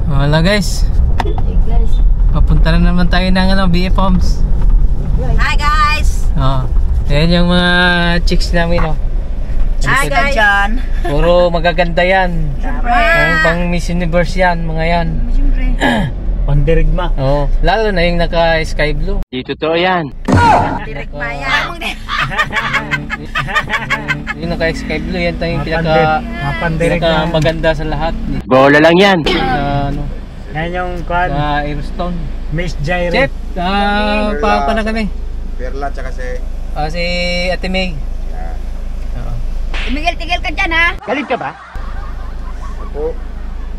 Wala guys. Hey guys. Papunta na naman tayo ng BF Homes. Hi guys. Ayan yung mga chicks namin Hi guys. Puro magaganda yan. Ayan, pang Miss Universe yan, mga yan. Pandirigma. Lalo na yung naka sky blue. Di totoo yan. Pandirigma yan. Yung naka sky blue yan yung pinaka maganda sa lahat. Bola lang yan. Yan yung kwan. Airstone. Miss Jairi. Chef, pa na kami. Perla tsaka si Ate May. Tigil ka dyan ha. Galit ka ba? Ako.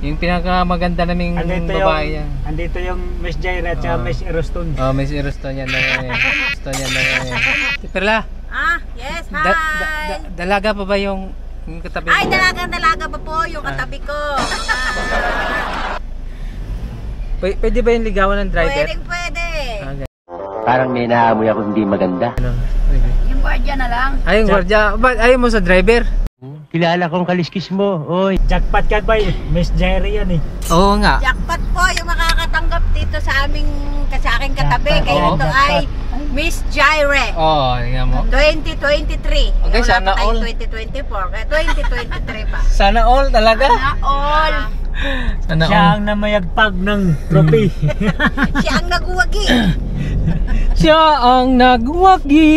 Yung pinaka maganda naming babae yan. Andito yung Miss Jairi at saka Miss Aerostone. Miss Aerostone yan. Perla. Yes, hi. Dalaga pa ba yung katabi mo? Ay, dalaga pa po yung katabi ko. Pwede ba yung ligawan ng driver? Pwede. Parang may naamoy ako hindi maganda. Yung guardia na lang. Ay, yung guardia. Ba't ayaw mo sa driver? Kilala kong kaliskis mo. Oy. Jackpot ka ba Miss Jairi yan Oo nga. Jackpot po yung makakatanggap dito sa aking katabi. Kaya ito ay Miss Jairi. Tingnan mo. 2023. Okay, sana all. 2024. Kaya 2023 pa. Sana all talaga? Sana all. Sana Siya all. ang namayagpag ng trophy. Siya ang nagwagi. Siya ang nagwagi.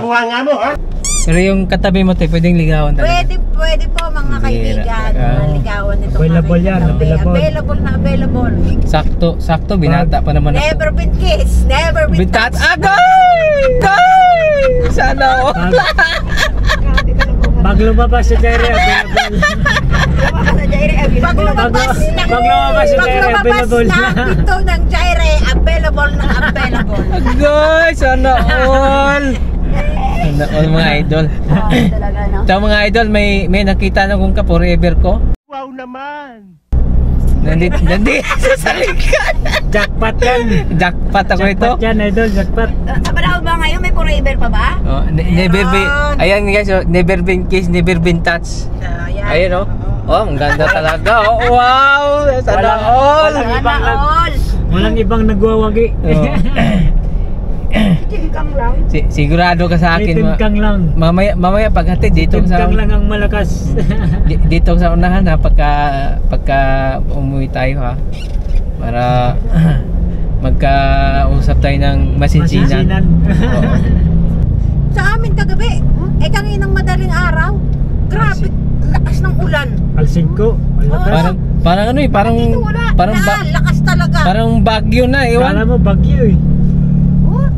Buha nga mo, ha? Pero yung katabi mo, pwedeng ligawan talaga. Pwede po mga kaibigan. Ligawan nito. Available yan, Available. Sakto, binata pa naman ako. Never been kissed. Never been touched. Agay! Sana all. Pag lumabas si Jairi, available. Pag lumabas si Jairi, available na pinto ng Jairi, available. Agay! Sana all. Sana all mga idol. Talaga no? Ito mga idol, may nakita na kung ka forever ko. Wow naman. Nandito sa likod. Jackpot yan. Jackpot ako ito. Jackpot yan, idol. Jackpot. Sabi ba ngayon may forever pa ba? Never been. Ayan guys, never been kissed, never been touched. Ayan ang ganda talaga. Wow! Sana all. Walang ibang nagwawagi. Itim lang. Sigurado ka sa akin. Itim kang lang. Mamaya paghatid dito Itim sa kang lang ang malakas. dito sa unahan ha, pagka umuwi tayo ha, para magkausap tayo ng masinsinan. Sa amin kagabi, kanginang madaling araw, grabe lakas ng ulan. Alsingko. Parang lakas talaga. Parang bagyo na, ewan. Kala mo bagyo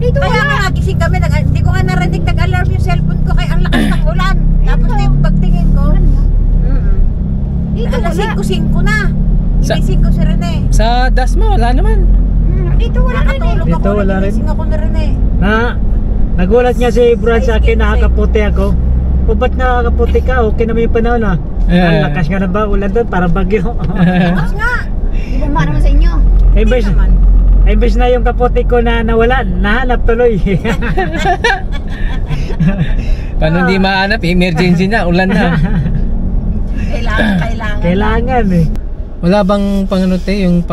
Dito kaya nga nagising kami, hindi ko nga narinig, nag-alarm yung cellphone ko kaya ang lakas ng ulan. Tapos pagtingin ko, dito alas 5:05 na. Gising ko si Rene. Sa Dasma wala naman. Dito wala rin. Dito wala rin. Gising ako ni Rene. Nagulat niya si Brad sa akin, nakakaputi ako. O ba't nakakaputi ka? Okay naman yung panahon Ang lakas nga na ba? Ulan doon, parang bagyo. Lakas nga. Ibang naman sa inyo. Imbes na yung kaputi ko na nawala, nahanap tuloy. Paano hindi mahanap? Emergency na, ulan na. Kailangan Wala bang yung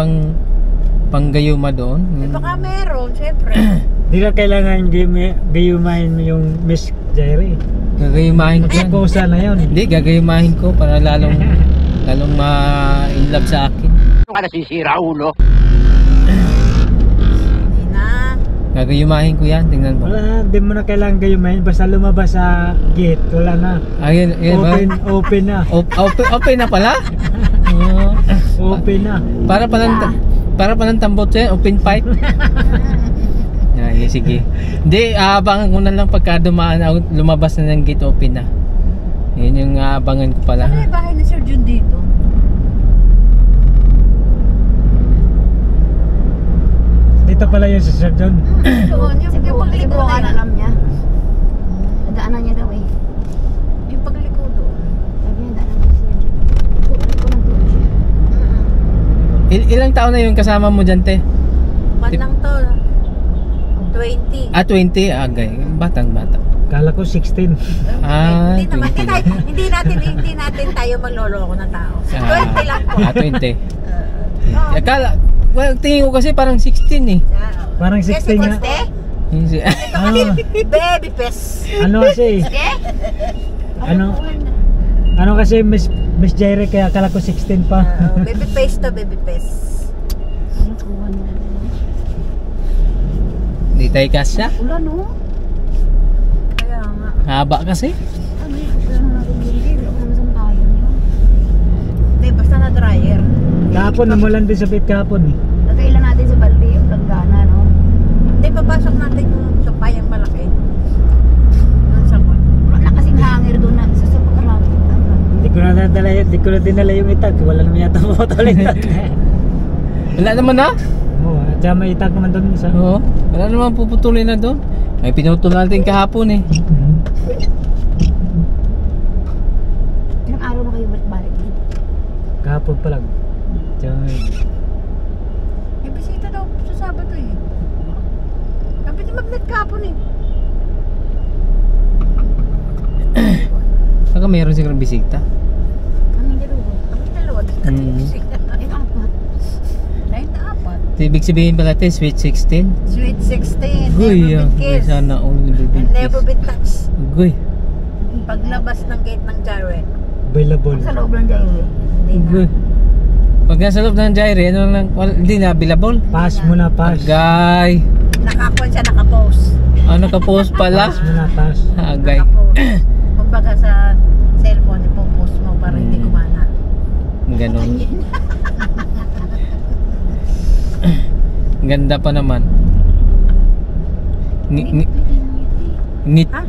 panggayuma doon? Baka meron, syempre. Di ka kailangan gayumahin yung Miss Jairi. Gagayumahin ko yan. Kusa na yun. Hindi, gagayumahin ko para lalong ma-inlove sa akin. Ano ka nasisira, ulo? Gagayumahin ko yan, tingnan mo. Wala, di mo na kailangan gayumahin. Basta lumabas sa gate, wala na. Ayun, Open na. Open na pala? Open na. Para palang tambot siya, open pipe. Sige. Hindi, aabangan ko na lang pagka lumabas na ng gate, open na. Yun yung aabangan ko pala. Ano yung bahay na Sir Jun dito? Dito pala yung sa Sir John. Yung pagliko na alam niya. Daanan niya daw Yung pagliko doon. Sabi niya daanan niya Sir John. Ilang taon na yung kasama mo dyan, te? Batang to. 20. 20? Agay. Batang bata. Kala ko 16. Ah, Hindi naman, 20 lang. hindi natin tayo magloloko ng tao. 20 lang po. 20. Akala, well, tingin ko kasi parang 16 eh. Parang 16 nga. Hindi. Ito kasi baby pes. Ano kasi? Sige. Ano kasi Miss Jaire kaya akala ko 16 pa. Baby pes to baby pes. Hindi tayo kasya. Ulan no? Kaya nga. Haba kasi. Ano yung ulan natin hindi? Wala ko naman sa tayo yun. Hindi, basta na dryer. Kahapon namulan din sa bit kahapon eh. Nagkailan natin sa balde yung langgana, no? Hindi, papasok natin yung supayang malaki. Doon sa kwan. Wala na kasing hanger doon na isa sa pagkarami. Di ko na dinala yung itag. Wala naman yata mapatol itag. Wala naman na. Oo, at saka may itag naman doon isa. Oo. Wala naman puputulin na doon. May pinutol natin kahapon eh. Ilang araw na kayo balik Kahapon pa lang. Tsaka may bisita daw sa Sabado eh. Sabi ni Magnet kahapon eh. Saka mayroon sigurong bisita. Kami dalawa. Kami dalawa. Bisita. Ay, apat. Dahil na apat. Ibig sabihin pala ito, sweet 16. Sweet 16. Uy, Never been kissed. sana only been And never been touched. Uy. Paglabas ng gate ng Jared. available. Sa loob ng Jared. Hindi na. Uy. Pag nasa loob ng Jaire, ano lang, hindi na available. Pass mo na, pass. Agay. Nakakuan siya, nakapost. Ano ka post pala? Pass mo na, pass. Agay. Nakapost. Kumbaga sa cellphone, ipopost mo para hindi kumana. Ganon. Ganda pa naman. Ngit. Ha?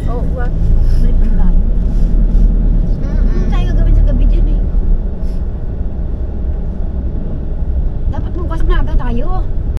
Oh, what? Tayo gagawin sa gabi dyan eh. Dapat bukas na aga tayo.